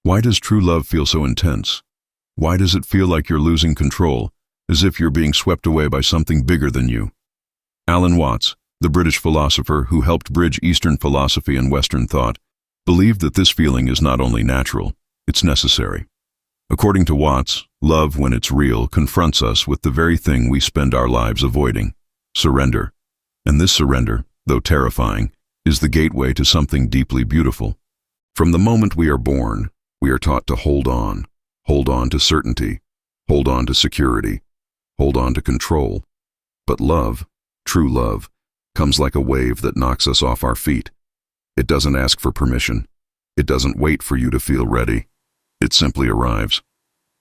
Why does true love feel so intense? Why does it feel like you're losing control, as if you're being swept away by something bigger than you? Alan Watts, the British philosopher who helped bridge Eastern philosophy and Western thought, believed that this feeling is not only natural, it's necessary. According to Watts, love, when it's real, confronts us with the very thing we spend our lives avoiding: surrender. And this surrender, though terrifying, is the gateway to something deeply beautiful. From the moment we are born, we are taught to hold on to certainty, hold on to security, hold on to control. But love, true love, comes like a wave that knocks us off our feet. It doesn't ask for permission. It doesn't wait for you to feel ready. It simply arrives.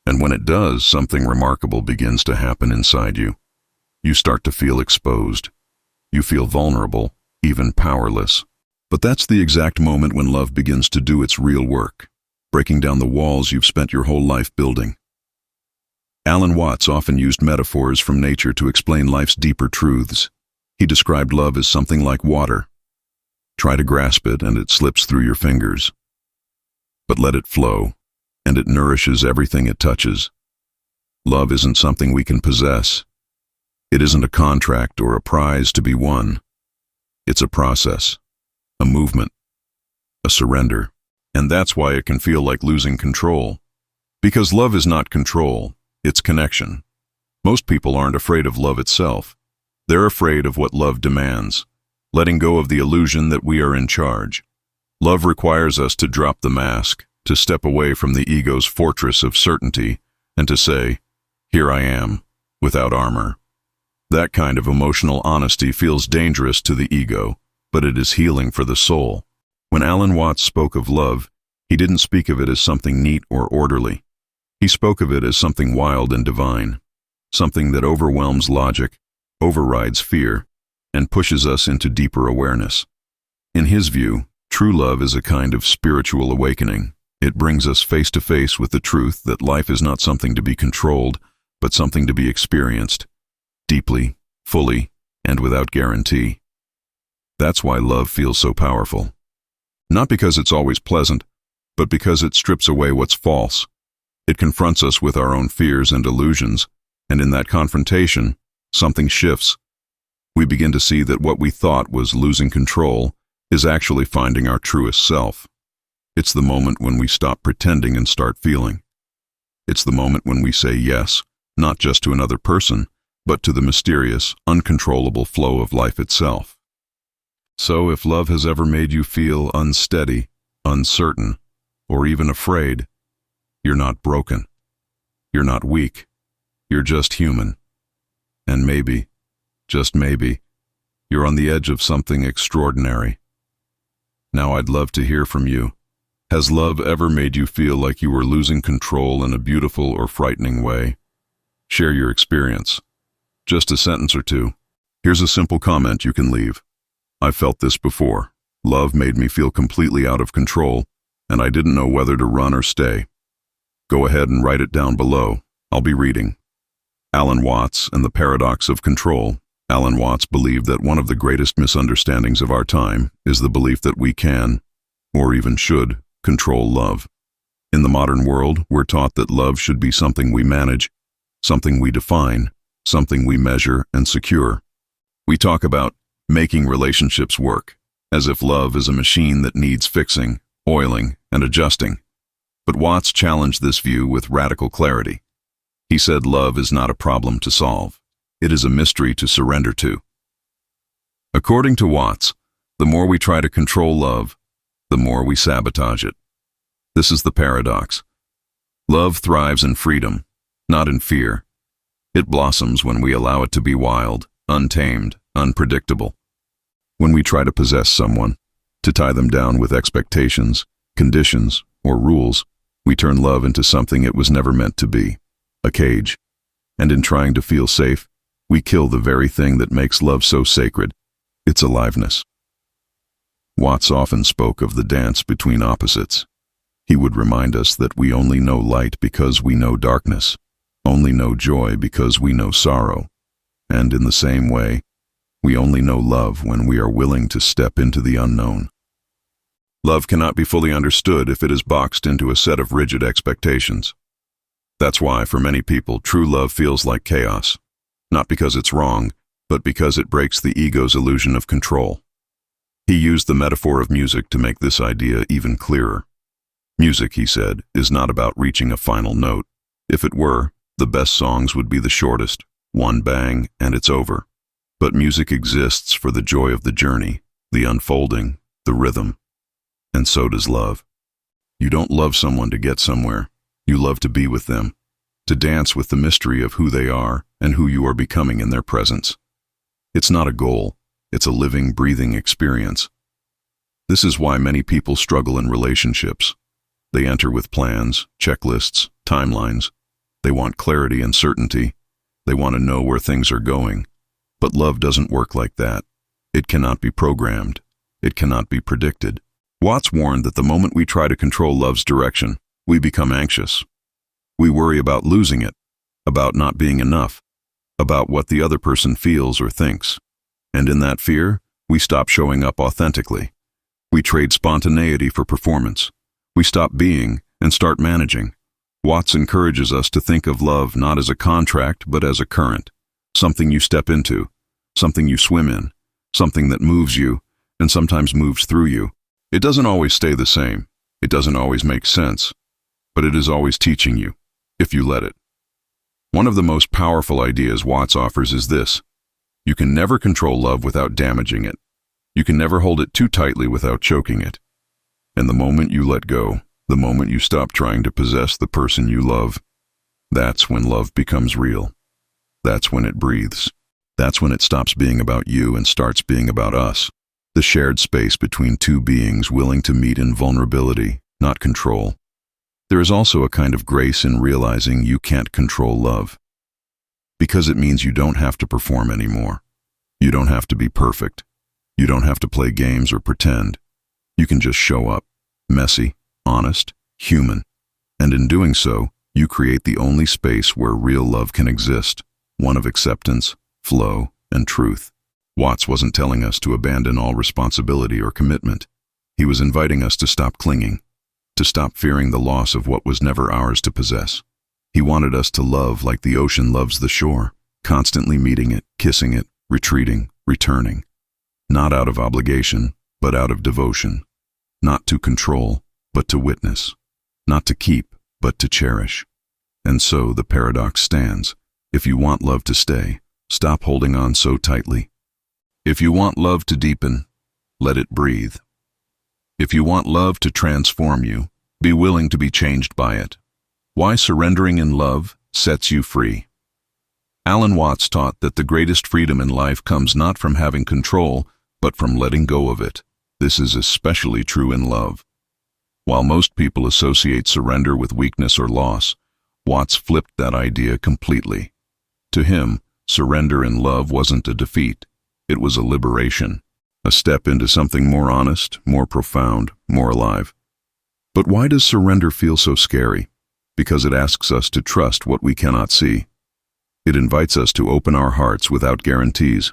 And when it does, something remarkable begins to happen inside you. You start to feel exposed. You feel vulnerable, even powerless. But that's the exact moment when love begins to do its real work, breaking down the walls you've spent your whole life building. Alan Watts often used metaphors from nature to explain life's deeper truths. He described love as something like water. Try to grasp it and it slips through your fingers. But let it flow, and it nourishes everything it touches. Love isn't something we can possess. It isn't a contract or a prize to be won. It's a process, a movement, a surrender. And that's why it can feel like losing control. Because love is not control, it's connection. Most people aren't afraid of love itself. They're afraid of what love demands, letting go of the illusion that we are in charge. Love requires us to drop the mask, to step away from the ego's fortress of certainty, and to say, "Here I am," without armor. That kind of emotional honesty feels dangerous to the ego, but it is healing for the soul. When Alan Watts spoke of love, he didn't speak of it as something neat or orderly. He spoke of it as something wild and divine, something that overwhelms logic, overrides fear, and pushes us into deeper awareness. In his view, true love is a kind of spiritual awakening. It brings us face to face with the truth that life is not something to be controlled, but something to be experienced, deeply, fully, and without guarantee. That's why love feels so powerful. Not because it's always pleasant, but because it strips away what's false. It confronts us with our own fears and illusions, and in that confrontation, something shifts. We begin to see that what we thought was losing control is actually finding our truest self. It's the moment when we stop pretending and start feeling. It's the moment when we say yes, not just to another person, but to the mysterious, uncontrollable flow of life itself. So if love has ever made you feel unsteady, uncertain, or even afraid, you're not broken. You're not weak. You're just human. And maybe, just maybe, you're on the edge of something extraordinary. Now I'd love to hear from you. Has love ever made you feel like you were losing control in a beautiful or frightening way? Share your experience. Just a sentence or two. Here's a simple comment you can leave. I've felt this before. Love made me feel completely out of control, and I didn't know whether to run or stay. Go ahead and write it down below. I'll be reading. Alan Watts and the Paradox of Control. Alan Watts believed that one of the greatest misunderstandings of our time is the belief that we can, or even should, control love. In the modern world, we're taught that love should be something we manage, something we define, something we measure and secure. We talk about making relationships work, as if love is a machine that needs fixing, oiling, and adjusting. But Watts challenged this view with radical clarity. He said love is not a problem to solve. It is a mystery to surrender to. According to Watts, the more we try to control love, the more we sabotage it. This is the paradox. Love thrives in freedom, not in fear. It blossoms when we allow it to be wild, untamed, unpredictable. When we try to possess someone, to tie them down with expectations, conditions, or rules, we turn love into something it was never meant to be, a cage. And in trying to feel safe, we kill the very thing that makes love so sacred, its aliveness. Watts often spoke of the dance between opposites. He would remind us that we only know light because we know darkness, only know joy because we know sorrow, and in the same way, we only know love when we are willing to step into the unknown. Love cannot be fully understood if it is boxed into a set of rigid expectations. That's why, for many people, true love feels like chaos. Not because it's wrong, but because it breaks the ego's illusion of control. He used the metaphor of music to make this idea even clearer. Music, he said, is not about reaching a final note. If it were, the best songs would be the shortest, one bang, and it's over. But music exists for the joy of the journey, the unfolding, the rhythm. And so does love. You don't love someone to get somewhere. You love to be with them, to dance with the mystery of who they are and who you are becoming in their presence. It's not a goal. It's a living, breathing experience. This is why many people struggle in relationships. They enter with plans, checklists, timelines. They want clarity and certainty. They want to know where things are going. But love doesn't work like that. It cannot be programmed. It cannot be predicted. Watts warned that the moment we try to control love's direction, we become anxious. We worry about losing it, about not being enough, about what the other person feels or thinks. And in that fear, we stop showing up authentically. We trade spontaneity for performance. We stop being and start managing. Watts encourages us to think of love not as a contract but as a current, something you step into, something you swim in, something that moves you and sometimes moves through you. It doesn't always stay the same. It doesn't always make sense. But it is always teaching you, if you let it. One of the most powerful ideas Watts offers is this: you can never control love without damaging it. You can never hold it too tightly without choking it. And the moment you let go, the moment you stop trying to possess the person you love, that's when love becomes real. That's when it breathes. That's when it stops being about you and starts being about us, the shared space between two beings willing to meet in vulnerability, not control. There is also a kind of grace in realizing you can't control love, because it means you don't have to perform anymore. You don't have to be perfect. You don't have to play games or pretend. You can just show up, messy, honest, human. And in doing so, you create the only space where real love can exist, one of acceptance, flow, and truth. Watts wasn't telling us to abandon all responsibility or commitment. He was inviting us to stop clinging, to stop fearing the loss of what was never ours to possess. He wanted us to love like the ocean loves the shore, constantly meeting it, kissing it, retreating, returning. Not out of obligation, but out of devotion. Not to control, but to witness. Not to keep, but to cherish. And so the paradox stands. If you want love to stay, stop holding on so tightly. If you want love to deepen, let it breathe. If you want love to transform you, be willing to be changed by it. Why surrendering in love sets you free. Alan Watts taught that the greatest freedom in life comes not from having control, but from letting go of it. This is especially true in love. While most people associate surrender with weakness or loss, Watts flipped that idea completely. To him, surrender in love wasn't a defeat. It was a liberation, a step into something more honest, more profound, more alive. But why does surrender feel so scary? Because it asks us to trust what we cannot see. It invites us to open our hearts without guarantees.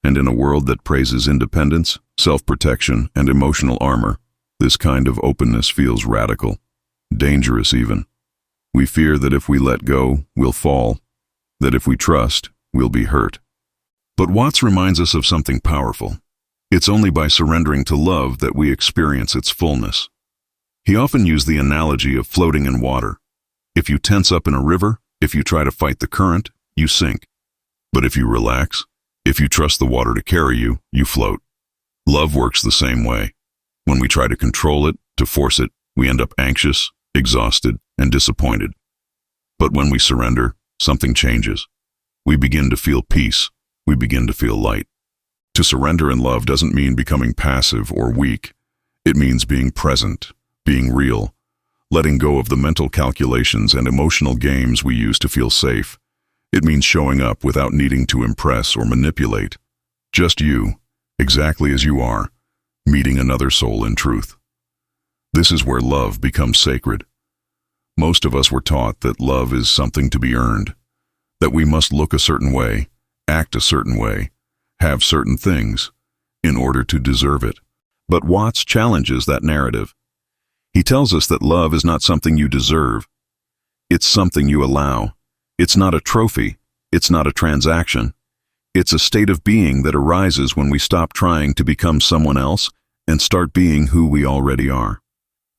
And in a world that praises independence, self-protection, and emotional armor, this kind of openness feels radical, dangerous even. We fear that if we let go, we'll fall, that if we trust, we'll be hurt. But Watts reminds us of something powerful. It's only by surrendering to love that we experience its fullness. He often used the analogy of floating in water. If you tense up in a river, if you try to fight the current, you sink. But if you relax, if you trust the water to carry you, you float. Love works the same way. When we try to control it, to force it, we end up anxious, exhausted, and disappointed. But when we surrender, something changes. We begin to feel peace. We begin to feel light. To surrender in love doesn't mean becoming passive or weak. It means being present, being real, letting go of the mental calculations and emotional games we use to feel safe. It means showing up without needing to impress or manipulate. Just you, exactly as you are, meeting another soul in truth. This is where love becomes sacred. Most of us were taught that love is something to be earned, that we must look a certain way, act a certain way, have certain things, in order to deserve it. But Watts challenges that narrative. He tells us that love is not something you deserve. It's something you allow. It's not a trophy. It's not a transaction. It's a state of being that arises when we stop trying to become someone else and start being who we already are.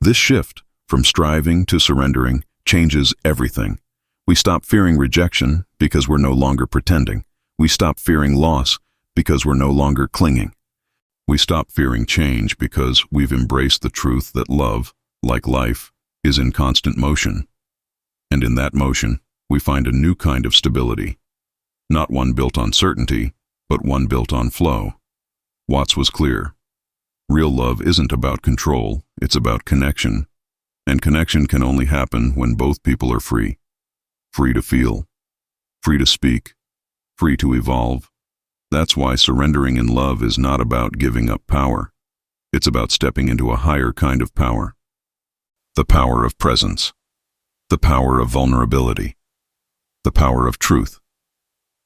This shift, from striving to surrendering, changes everything. We stop fearing rejection because we're no longer pretending. We stop fearing loss because we're no longer clinging. We stop fearing change because we've embraced the truth that love, like life, is in constant motion. And in that motion, we find a new kind of stability. Not one built on certainty, but one built on flow. Watts was clear. Real love isn't about control, it's about connection. And connection can only happen when both people are free. Free to feel, free to speak, free to evolve. That's why surrendering in love is not about giving up power. It's about stepping into a higher kind of power. The power of presence. The power of vulnerability. The power of truth.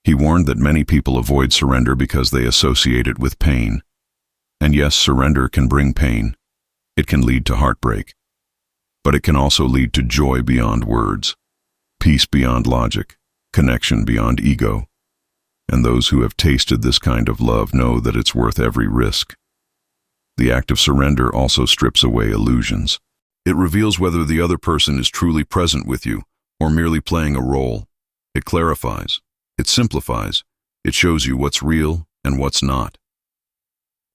He warned that many people avoid surrender because they associate it with pain. And yes, surrender can bring pain. It can lead to heartbreak. But it can also lead to joy beyond words, peace beyond logic, connection beyond ego. And those who have tasted this kind of love know that it's worth every risk. The act of surrender also strips away illusions. It reveals whether the other person is truly present with you or merely playing a role. It clarifies. It simplifies. It shows you what's real and what's not.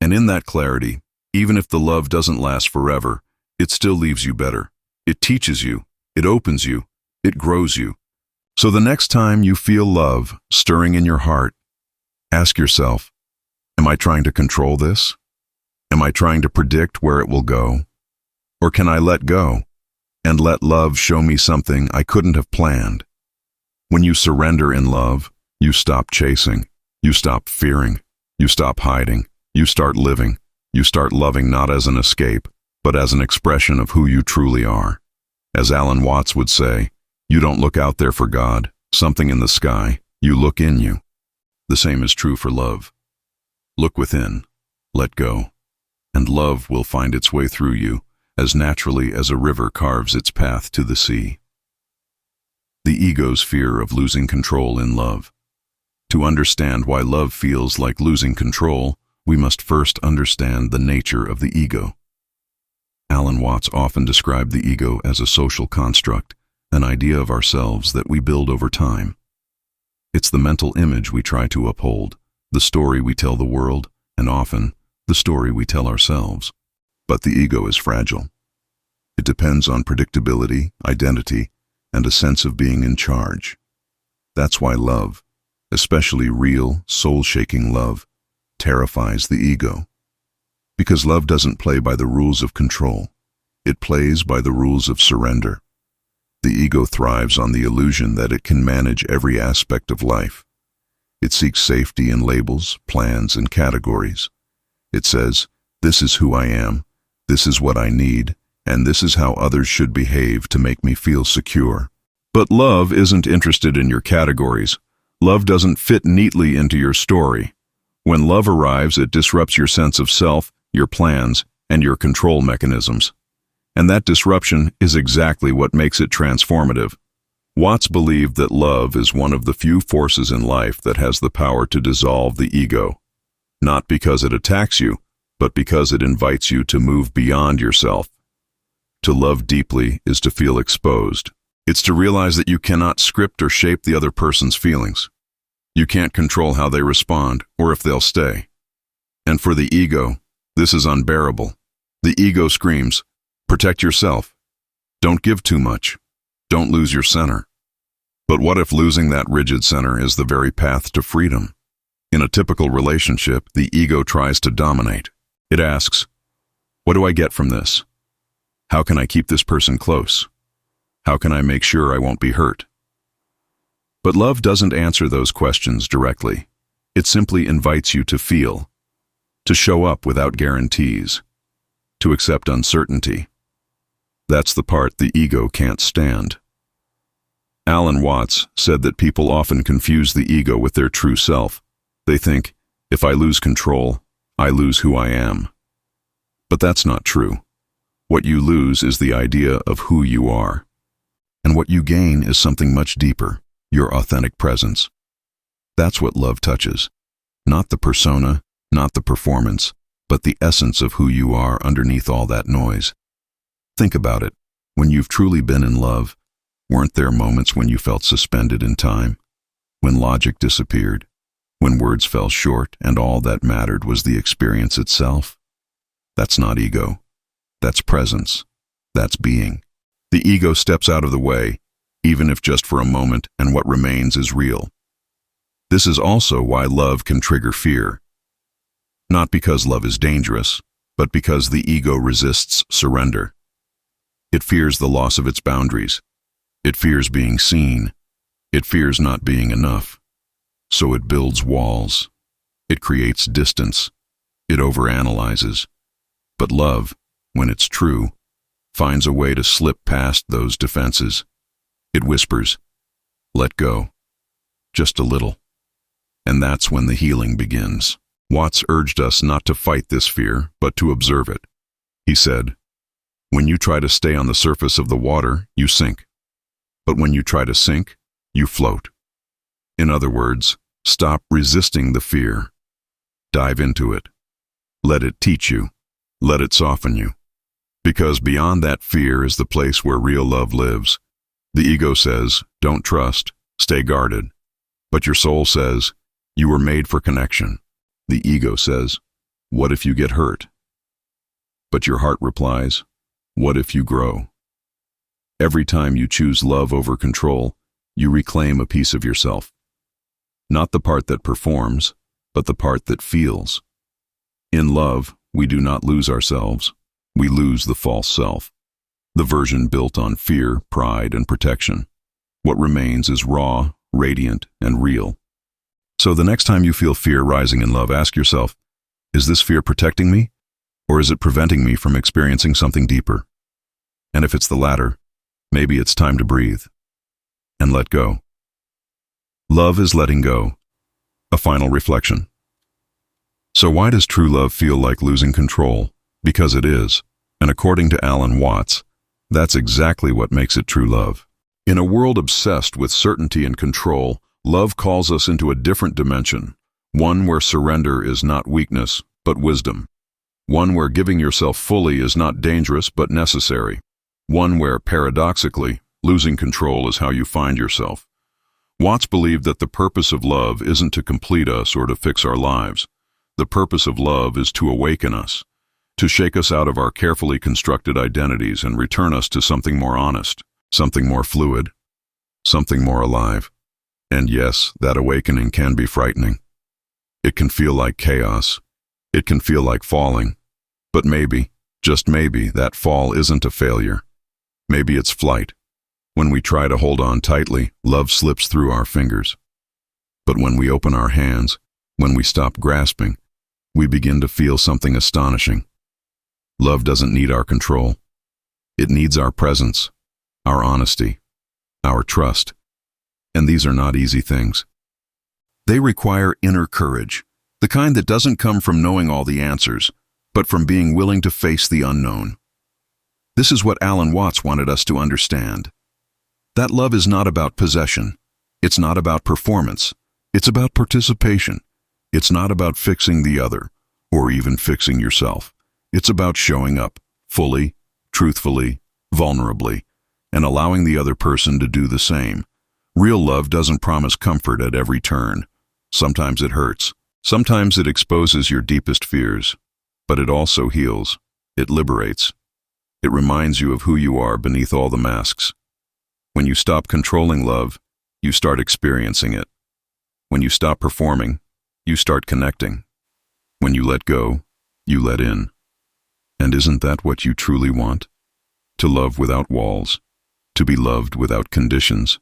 And in that clarity, even if the love doesn't last forever, it still leaves you better. It teaches you. It opens you. It grows you. So the next time you feel love stirring in your heart, ask yourself, am I trying to control this? Am I trying to predict where it will go? Or can I let go and let love show me something I couldn't have planned? When you surrender in love, you stop chasing, you stop fearing, you stop hiding, you start living, you start loving not as an escape, but as an expression of who you truly are. As Alan Watts would say, you don't look out there for God, something in the sky, you look in you. The same is true for love. Look within, let go, and love will find its way through you as naturally as a river carves its path to the sea. The ego's fear of losing control in love. To understand why love feels like losing control, we must first understand the nature of the ego. Alan Watts often described the ego as a social construct, an idea of ourselves that we build over time. It's the mental image we try to uphold, the story we tell the world, and often, the story we tell ourselves. But the ego is fragile. It depends on predictability, identity, and a sense of being in charge. That's why love, especially real, soul-shaking love, terrifies the ego. Because love doesn't play by the rules of control. It plays by the rules of surrender. The ego thrives on the illusion that it can manage every aspect of life. It seeks safety in labels, plans, and categories. It says, this is who I am, this is what I need, and this is how others should behave to make me feel secure. But love isn't interested in your categories. Love doesn't fit neatly into your story. When love arrives, it disrupts your sense of self, your plans, and your control mechanisms. And that disruption is exactly what makes it transformative. Watts believed that love is one of the few forces in life that has the power to dissolve the ego. Not because it attacks you, but because it invites you to move beyond yourself. To love deeply is to feel exposed. It's to realize that you cannot script or shape the other person's feelings. You can't control how they respond or if they'll stay. And for the ego, this is unbearable. The ego screams, protect yourself. Don't give too much. Don't lose your center. But what if losing that rigid center is the very path to freedom? In a typical relationship, the ego tries to dominate. It asks, what do I get from this? How can I keep this person close? How can I make sure I won't be hurt? But love doesn't answer those questions directly. It simply invites you to feel, to show up without guarantees, to accept uncertainty. That's the part the ego can't stand. Alan Watts said that people often confuse the ego with their true self. They think, if I lose control, I lose who I am. But that's not true. What you lose is the idea of who you are. And what you gain is something much deeper, your authentic presence. That's what love touches. Not the persona, not the performance, but the essence of who you are underneath all that noise. Think about it. When you've truly been in love, weren't there moments when you felt suspended in time? When logic disappeared? When words fell short and all that mattered was the experience itself? That's not ego. That's presence. That's being. The ego steps out of the way, even if just for a moment, and what remains is real. This is also why love can trigger fear. Not because love is dangerous, but because the ego resists surrender. It fears the loss of its boundaries. It fears being seen. It fears not being enough. So it builds walls. It creates distance. It overanalyzes. But love, when it's true, finds a way to slip past those defenses. It whispers, "Let go. Just a little." And that's when the healing begins. Watts urged us not to fight this fear, but to observe it. He said, "When you try to stay on the surface of the water, you sink. But when you try to sink, you float." In other words, stop resisting the fear. Dive into it. Let it teach you. Let it soften you. Because beyond that fear is the place where real love lives. The ego says, "Don't trust, stay guarded." But your soul says, "You were made for connection." The ego says, "What if you get hurt?" But your heart replies, "What if you grow?" Every time you choose love over control, you reclaim a piece of yourself. Not the part that performs, but the part that feels. In love, we do not lose ourselves. We lose the false self, the version built on fear, pride, and protection. What remains is raw, radiant, and real. So the next time you feel fear rising in love, ask yourself, is this fear protecting me, or is it preventing me from experiencing something deeper? And if it's the latter, maybe it's time to breathe and let go. Love is letting go. A final reflection. So why does true love feel like losing control? Because it is. And according to Alan Watts, that's exactly what makes it true love. In a world obsessed with certainty and control, love calls us into a different dimension, one where surrender is not weakness, but wisdom. One where giving yourself fully is not dangerous, but necessary. One where, paradoxically, losing control is how you find yourself. Watts believed that the purpose of love isn't to complete us or to fix our lives. The purpose of love is to awaken us, to shake us out of our carefully constructed identities and return us to something more honest, something more fluid, something more alive. And yes, that awakening can be frightening. It can feel like chaos. It can feel like falling. But maybe, just maybe, that fall isn't a failure. Maybe it's flight. When we try to hold on tightly, love slips through our fingers. But when we open our hands, when we stop grasping, we begin to feel something astonishing. Love doesn't need our control. It needs our presence, our honesty, our trust. And these are not easy things. They require inner courage, the kind that doesn't come from knowing all the answers, but from being willing to face the unknown. This is what Alan Watts wanted us to understand. That love is not about possession. It's not about performance. It's about participation. It's not about fixing the other, or even fixing yourself. It's about showing up, fully, truthfully, vulnerably, and allowing the other person to do the same. Real love doesn't promise comfort at every turn. Sometimes it hurts. Sometimes it exposes your deepest fears. But it also heals. It liberates. It reminds you of who you are beneath all the masks. When you stop controlling love, you start experiencing it. When you stop performing, you start connecting. When you let go, you let in. And isn't that what you truly want? To love without walls, to be loved without conditions,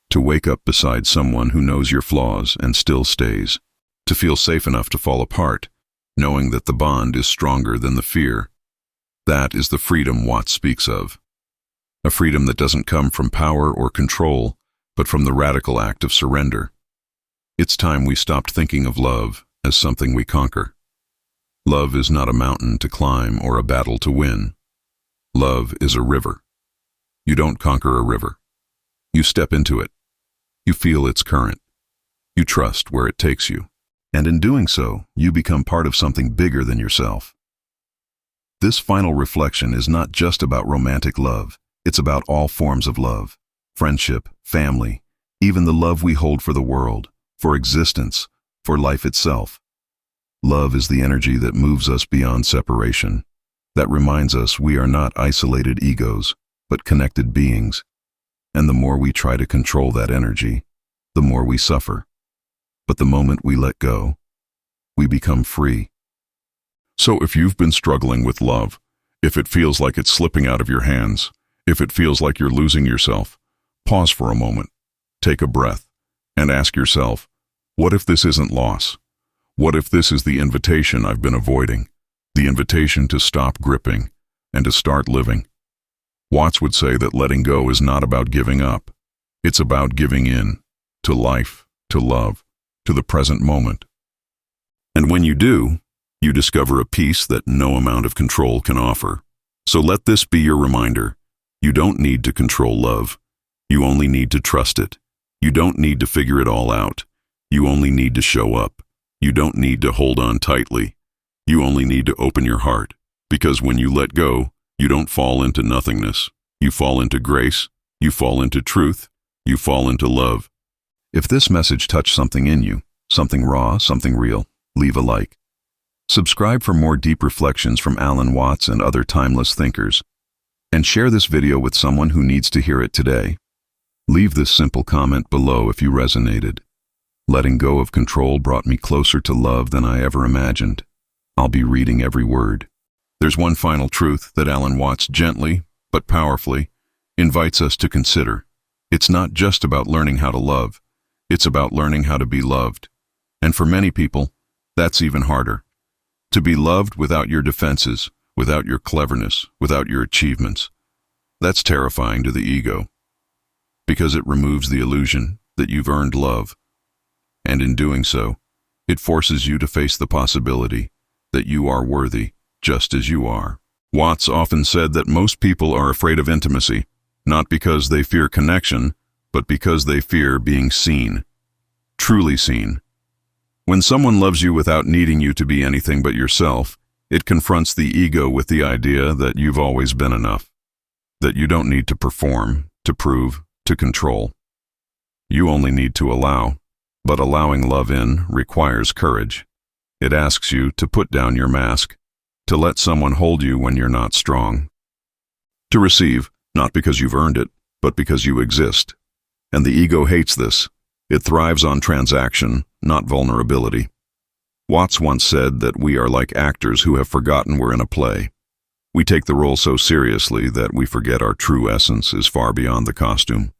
to wake up beside someone who knows your flaws and still stays, to feel safe enough to fall apart, knowing that the bond is stronger than the fear. That is the freedom Watts speaks of. A freedom that doesn't come from power or control, but from the radical act of surrender. It's time we stopped thinking of love as something we conquer. Love is not a mountain to climb or a battle to win. Love is a river. You don't conquer a river. You step into it. You feel its current. You trust where it takes you. And in doing so, you become part of something bigger than yourself. This final reflection is not just about romantic love. It's about all forms of love. Friendship, family, even the love we hold for the world, for existence, for life itself. Love is the energy that moves us beyond separation, that reminds us we are not isolated egos, but connected beings. And the more we try to control that energy, the more we suffer. But the moment we let go, we become free. So if you've been struggling with love, if it feels like it's slipping out of your hands, if it feels like you're losing yourself, pause for a moment, take a breath, and ask yourself, what if this isn't loss? What if this is the invitation I've been avoiding? The invitation to stop gripping and to start living? Watts would say that letting go is not about giving up. It's about giving in to life, to love, to the present moment. And when you do, you discover a peace that no amount of control can offer. So let this be your reminder. You don't need to control love. You only need to trust it. You don't need to figure it all out. You only need to show up. You don't need to hold on tightly. You only need to open your heart. Because when you let go, you don't fall into nothingness. You fall into grace. You fall into truth. You fall into love. If this message touched something in you, something raw, something real, leave a like. Subscribe for more deep reflections from Alan Watts and other timeless thinkers. And share this video with someone who needs to hear it today. Leave this simple comment below if you resonated. Letting go of control brought me closer to love than I ever imagined. I'll be reading every word. There's one final truth that Alan Watts gently, but powerfully, invites us to consider. It's not just about learning how to love. It's about learning how to be loved. And for many people, that's even harder. To be loved without your defenses, without your cleverness, without your achievements. That's terrifying to the ego, because it removes the illusion that you've earned love. And in doing so, it forces you to face the possibility that you are worthy just as you are. Watts often said that most people are afraid of intimacy, not because they fear connection, but because they fear being seen, truly seen. When someone loves you without needing you to be anything but yourself, it confronts the ego with the idea that you've always been enough, that you don't need to perform, to prove, to control. You only need to allow. But allowing love in requires courage. It asks you to put down your mask, to let someone hold you when you're not strong. To receive, not because you've earned it, but because you exist. And the ego hates this. It thrives on transaction, not vulnerability. Watts once said that we are like actors who have forgotten we're in a play. We take the role so seriously that we forget our true essence is far beyond the costume.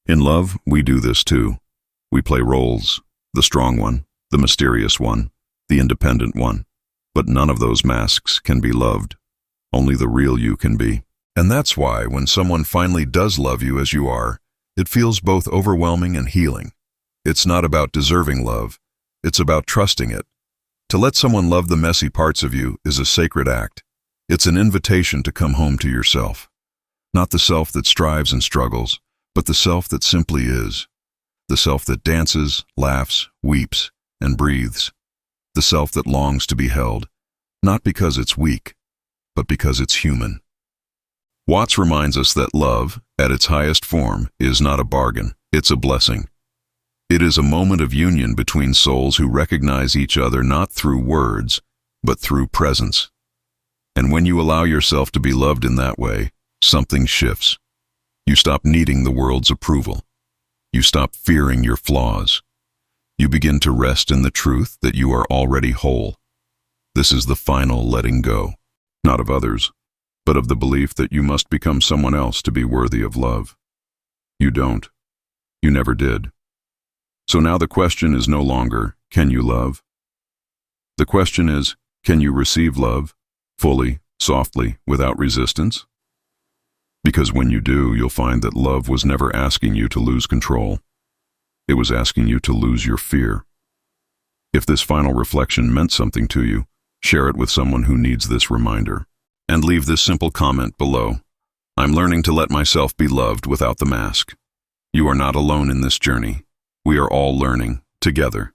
In love, we do this too. We play roles, the strong one, the mysterious one, the independent one. But none of those masks can be loved. Only the real you can be. And that's why when someone finally does love you as you are, it feels both overwhelming and healing. It's not about deserving love. It's about trusting it. To let someone love the messy parts of you is a sacred act. It's an invitation to come home to yourself. Not the self that strives and struggles, but the self that simply is. The self that dances, laughs, weeps, and breathes. The self that longs to be held, not because it's weak, but because it's human. Watts reminds us that love, at its highest form, is not a bargain, it's a blessing. It is a moment of union between souls who recognize each other not through words, but through presence. And when you allow yourself to be loved in that way, something shifts. You stop needing the world's approval. You stop fearing your flaws. You begin to rest in the truth that you are already whole. This is the final letting go, not of others, but of the belief that you must become someone else to be worthy of love. You don't. You never did. So now the question is no longer, can you love? The question is, can you receive love, fully, softly, without resistance? Because when you do, you'll find that love was never asking you to lose control. It was asking you to lose your fear. If this final reflection meant something to you, Share it with someone who needs this reminder. And leave this simple comment below. I'm learning to let myself be loved without the mask. You are not alone in this journey. We are all learning, together.